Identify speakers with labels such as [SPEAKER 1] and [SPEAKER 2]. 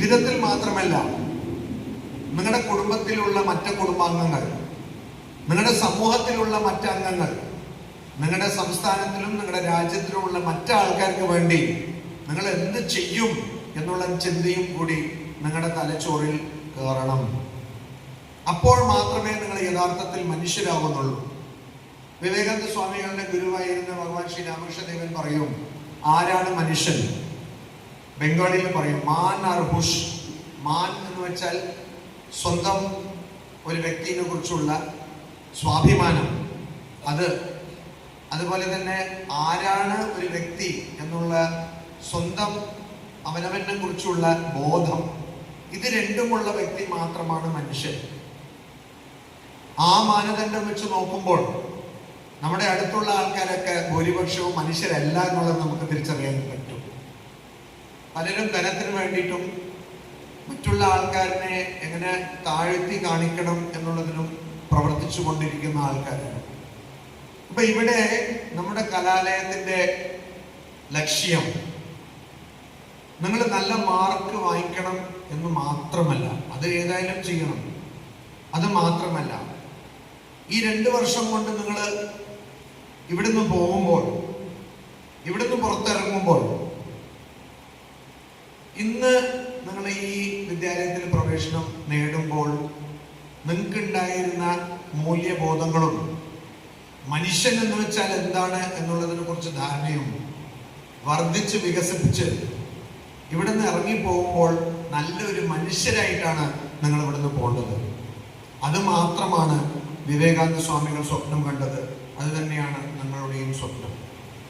[SPEAKER 1] ജീവിതത്തിൽ മാത്രമല്ല, നിങ്ങളുടെ കുടുംബത്തിലുള്ള മറ്റ് കുടുംബാംഗങ്ങൾ, നിങ്ങളുടെ സമൂഹത്തിലുള്ള മറ്റംഗങ്ങൾ, നിങ്ങളുടെ സംസ്ഥാനത്തിലും നിങ്ങളുടെ രാജ്യത്തിലുമുള്ള മറ്റാൾക്കാർക്ക് വേണ്ടി നിങ്ങൾ എന്ത് ചെയ്യും എന്നുള്ള ചിന്തയും കൂടി നിങ്ങളുടെ തലച്ചോറിൽ കയറണം. അപ്പോൾ മാത്രമേ നിങ്ങൾ യഥാർത്ഥത്തിൽ മനുഷ്യരാകുന്നുള്ളൂ. വിവേകാനന്ദ സ്വാമികളുടെ ഗുരുവായിരുന്ന ഭഗവാൻ ശ്രീ രാമകൃഷ്ണദേവൻ പറയും, ആരാണ് മനുഷ്യൻ? ബംഗാളിയിൽ പറയും മാൻ ആർ ഹുഷ്. മാൻ എന്ന് വെച്ചാൽ സ്വന്തം ഒരു വ്യക്തിയെ കുറിച്ചുള്ള സ്വാഭിമാനം. അതുപോലെ തന്നെ ആരാണ് ഒരു വ്യക്തി എന്നുള്ള സ്വന്തം അവനവനെ കുറിച്ചുള്ള ബോധം. ഇത് രണ്ടുമുള്ള വ്യക്തി മാത്രമാണ് മനുഷ്യൻ. ആ മാനദണ്ഡം വെച്ച് നോക്കുമ്പോൾ നമ്മുടെ അടുത്തുള്ള ആൾക്കാരൊക്കെ ഭൂരിപക്ഷവും മനുഷ്യരല്ല എന്നുള്ളത് നമുക്ക് തിരിച്ചറിയാൻ പറ്റും. പലരും ധനത്തിന് വേണ്ടിയിട്ടും മറ്റുള്ള ആൾക്കാരനെ എങ്ങനെ താഴ്ത്തി കാണിക്കണം എന്നുള്ളതിനും പ്രവർത്തിച്ചു കൊണ്ടിരിക്കുന്ന ആൾക്കാരാണ്. അപ്പൊ ഇവിടെ നമ്മുടെ കലാലയത്തിന്റെ ലക്ഷ്യം നിങ്ങൾ നല്ല മാർക്ക് വാങ്ങിക്കണം എന്ന് മാത്രമല്ല, അത് ഏതായാലും ചെയ്യണം. അത് മാത്രമല്ല, ഈ 2 വർഷം കൊണ്ട് നിങ്ങൾ ഇവിടുന്ന് പോകുമ്പോൾ, ഇവിടുന്ന് പുറത്തിറങ്ങുമ്പോൾ, ഇന്ന് നിങ്ങൾ ഈ വിദ്യാലയത്തിൽ പ്രവേശനം നേടുമ്പോൾ നിങ്ങൾക്കുണ്ടായിരുന്ന മൂല്യബോധങ്ങളും മനുഷ്യൻ എന്ന് വെച്ചാൽ എന്താണ് എന്നുള്ളതിനെ കുറിച്ച് ധാരണയും വർദ്ധിച്ച് വികസിപ്പിച്ച് ഇവിടുന്ന് ഇറങ്ങിപ്പോകുമ്പോൾ നല്ലൊരു മനുഷ്യരായിട്ടാണ് നിങ്ങൾ ഇവിടുന്ന് പോകേണ്ടത്. അത് മാത്രമാണ് വിവേകാനന്ദ സ്വാമികൾ സ്വപ്നം കണ്ടത്. അത് തന്നെയാണ് നിങ്ങളുടെയും സ്വപ്നം.